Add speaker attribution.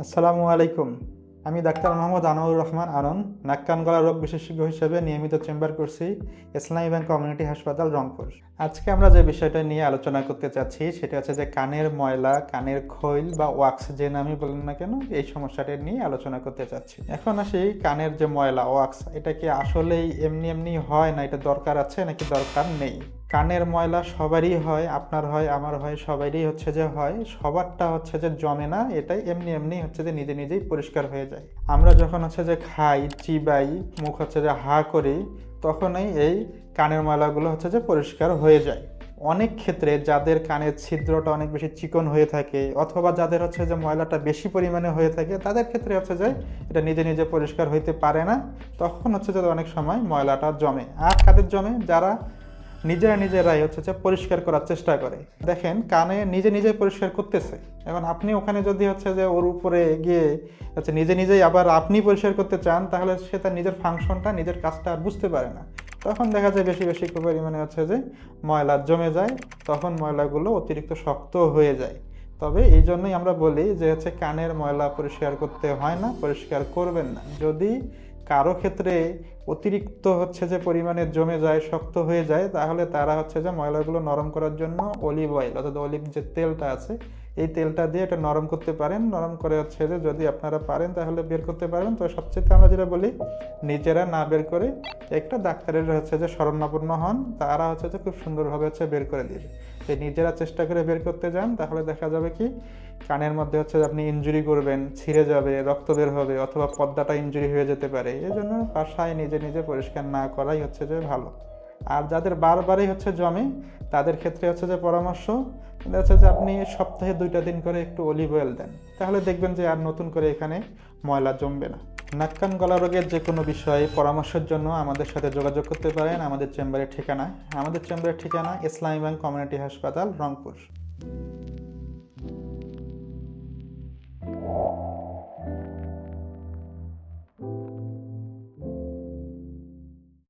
Speaker 1: আসসালামু আলাইকুম। আমি ডাক্তার মোহাম্মদ আনোয়ার রহমান আনন, নাক কান গলা রোগ বিশেষজ্ঞ হিসেবে নিয়মিত চেম্বার করছি ইসলামী ব্যাংক কমিউনিটি হাসপাতাল রংপুর। আজকে আমরা যে বিষয়টা নিয়ে আলোচনা করতে চাচ্ছি সেটা হচ্ছে যে কানের ময়লা, কানের খৈল বা ওয়াক্স যে নামই বলেন না কেন, এই সমস্যাটা নিয়ে আলোচনা করতে চাচ্ছি। এখন আসি কানের যে ময়লা ওয়াক্স, এটা কি আসলেই এমনি এমনি হয় না এটা দরকার আছে নাকি দরকার নেই? কানের ময়লা সবারই হয়, আপনার হয়, আমার হয়, সবারই হচ্ছে যে হয়। সবারটা হচ্ছে যে জমে না, এটাই এমনি এমনি হচ্ছে যে নিজে নিজেই পরিষ্কার হয়ে যায়। আমরা যখন হচ্ছে যে খাই, চিবাই, মুখ হচ্ছে যে হা করি, তখনই এই কানের ময়লাগুলো হচ্ছে যে পরিষ্কার হয়ে যায়। অনেক ক্ষেত্রে যাদের কানের ছিদ্রটা অনেক বেশি চিকন হয়ে থাকে অথবা যাদের হচ্ছে যে ময়লাটা বেশি পরিমাণে হয়ে থাকে, তাদের ক্ষেত্রে হচ্ছে যে এটা নিজে নিজে পরিষ্কার হইতে পারে না, তখন হচ্ছে যে অনেক সময় ময়লাটা জমে। আর কাদের জমে? যারা নিজেরাই হচ্ছে যে পরিষ্কার করার চেষ্টা করে। দেখেন, কানে নিজে নিজেই পরিষ্কার করতেছে, এখন আপনি ওখানে যদি হচ্ছে যে ওর উপরে গিয়ে হচ্ছে নিজে নিজেই আবার আপনি পরিষ্কার করতে চান, তাহলে সে তার নিজের ফাংশনটা, নিজের কাজটা আর বুঝতে পারে না। তখন দেখা যায় বেশি বেশি পরিমাণে হচ্ছে যে ময়লা জমে যায়, তখন ময়লাগুলো অতিরিক্ত শক্ত হয়ে যায়। তবে এই জন্যই আমরা বলি যে হচ্ছে কানের ময়লা পরিষ্কার করতে হয় না, পরিষ্কার করবেন না। যদি কারো ক্ষেত্রে অতিরিক্ত হচ্ছে যে পরিমাণে জমে যায়, শক্ত হয়ে যায়, তাহলে তারা হচ্ছে যে ময়লাগুলো নরম করার জন্য অলিভ অয়েল অর্থাৎ অলিভ যে তেলটা আছে, এই তেলটা দিয়ে এটা নরম করতে পারেন। নরম করে হচ্ছে যে যদি আপনারা পারেন তাহলে বের করতে পারবেন। তো সবচেয়ে আমরা যেটা বলি, নিজেরা না বের করে একটা ডাক্তারের হচ্ছে যে শরণাপন্ন হন, তারা হচ্ছে যে খুব সুন্দরভাবে হচ্ছে বের করে দিবে। যে নিজেরা চেষ্টা করে বের করতে যান, তাহলে দেখা যাবে কি কানের মধ্যে হচ্ছে আপনি ইনজুরি করবেন, ছিঁড়ে যাবে, রক্ত বের হবে, অথবা পর্দাটা ইনজুরি হয়ে যেতে পারে। এই জন্য বাসায় নিজে নিজে পরিষ্কার না করাই হচ্ছে যে ভালো। আর যাদের বারবারই হচ্ছে জমে, তাদের ক্ষেত্রে হচ্ছে যে পরামর্শ এটা হচ্ছে যে আপনি সপ্তাহে 2টা দিন করে একটু অলিভ অয়েল দেন, তাহলে দেখবেন যে আর নতুন করে এখানে ময়লা জমবে না। নাক কান গলা রোগের যে কোনো বিষয়ে পরামর্শের জন্য আমাদের সাথে যোগাযোগ করতে পারেন আমাদের চেম্বারের ঠিকানায়। আমাদের চেম্বারের ঠিকানা ইসলামী ব্যাংক কমিউনিটি হাসপাতাল রংপুর।